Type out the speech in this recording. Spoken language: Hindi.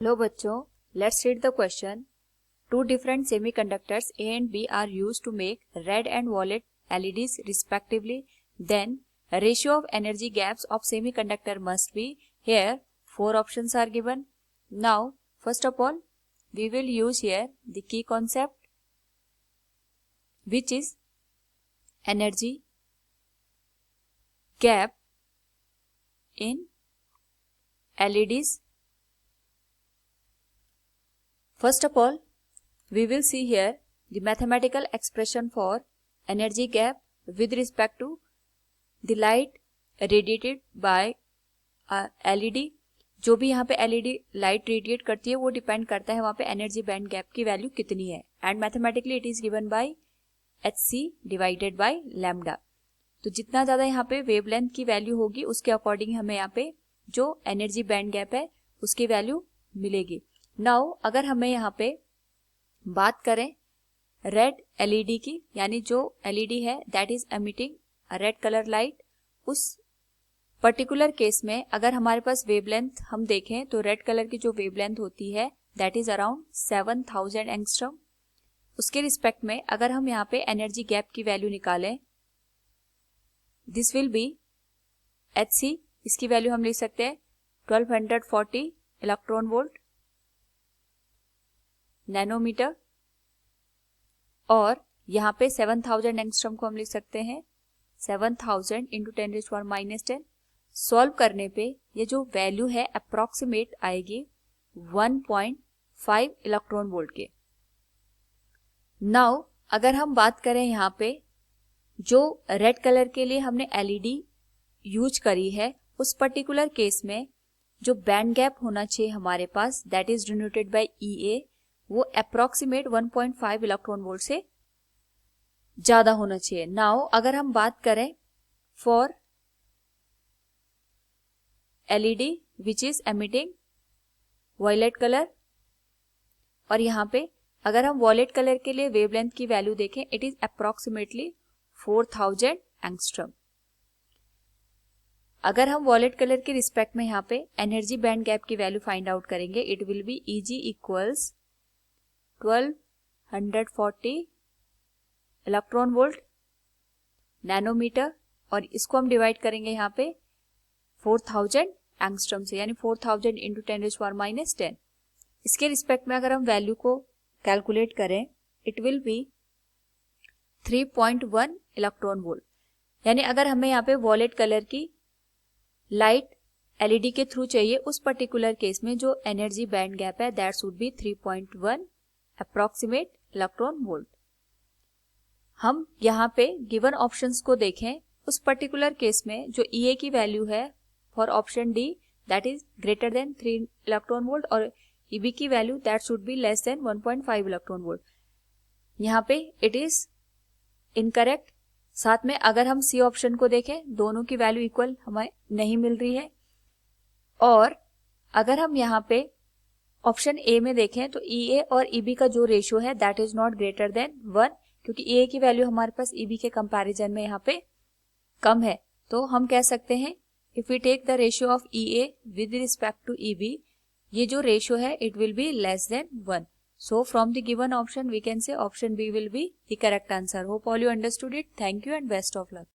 हेलो बच्चों, let's read the question. Two different semiconductors A and B are used to make red and violet LEDs respectively. Then ratio of energy gaps of semiconductor must be. Here 4 options are given. Now first of all we will use here the key concept, which is energy gap in LEDs. First of all, we will see here the mathematical expression for energy gap with respect to the light radiated by LED. जो भी यहाँ पे LED लाइट रेडिएट करती है वो डिपेंड करता है वहाँ पे एनर्जी बैंड गैप की वैल्यू कितनी है, and mathematically it is given by HC divided by lambda. तो जितना ज़्यादा यहाँ पे वेवलेंथ की वैल्यू होगी उसके अकॉर्डिंग हमें यहाँ पे जो एनर्जी बैंड गैप है उसकी वैल्यू मिलेगी. नाउ अगर हमें यहाँ पे बात करें रेड LED की, यानी जो LED है that is emitting red colour light, उस पर्टिकुलर केस में अगर हमारे पास वेवलेंथ हम देखें तो रेड कलर की जो वेवलेंथ होती है दैट इज अराउंड 7000 एंगस्ट्रॉम. उसके रिस्पेक्ट में अगर हम यहाँ पे एनर्जी गैप की वैल्यू निकालें, दिस विल बी HC. इसकी वैल्यू हम लिख सकते हैं 1240 इलेक्ट्रॉन वोल्ट नैनोमीटर, और यहाँ पे 7000 एंगस्ट्रॉम को हम लिख सकते हैं 7000 इंटू 10⁻⁻10. सॉल्व करने पे ये जो वैल्यू है अप्रोक्सीमेट आएगी 1.5 इलेक्ट्रॉन वोल्ट के. नाउ अगर हम बात करें यहाँ पे जो रेड कलर के लिए हमने LED यूज करी है, उस पर्टिकुलर केस में जो बैंड गैप होना चाहिए हमारे पास that is denoted by EA, वो अप्रोक्सीमेट 1.5 इलेक्ट्रॉन वोल्ट से ज्यादा होना चाहिए. नाउ अगर हम बात करें for LED which is emitting violet colour, और यहाँ पे अगर हम वॉयलेट कलर के लिए वेवलेंथ की वैल्यू देखें इट इज अप्रोक्सीमेटली 4000 एंगस्ट्रॉम. अगर हम वॉयलेट कलर के रिस्पेक्ट में यहाँ पे एनर्जी बैंड गैप की वैल्यू फाइंड आउट करेंगे it will be EG equals 1240 electron volt nanometre, और इसको हम डिवाइड करेंगे यहाँ पे 4000 एंगस्ट्रॉम से, यानी 4000 इंटू 10⁻⁻10. इसके रिस्पेक्ट में अगर हम वैल्यू को कैलकुलेट करें it will B 3.1 electron volt. यानी अगर हमें यहाँ पे वॉयलेट कलर की लाइट LED के थ्रू चाहिए उस पर्टिकुलर केस में जो एनर्जी बैंड गैप है that should be 3.1 approximate electron volt. हम यहाँ पे गिवन ऑप्शंस को देखें, उस पर्टिकुलर केस में जो EA की वैल्यू है for option D that is greater than 3 electron volt, और EB की value that should be less then 1.5 electron volt. यहाँ पे इट इज इनकरेक्ट. साथ में अगर हम C ऑप्शन को देखें दोनों की वैल्यू इक्वल हमें नहीं मिल रही है, और अगर हम यहाँ पे ऑप्शन A में देखें तो EA और EB का जो रेशियो है that is not greater than 1, क्योंकि EA की वैल्यू हमारे पास EB के कंपैरिजन में यहाँ पे कम है. तो हम कह सकते हैं if we take the ratio of EA with respect to EB, ये जो रेशियो है it will be less than 1. So from the given option we can say option B will be the correct answer. Hope all you understood it. Thank you and best of luck.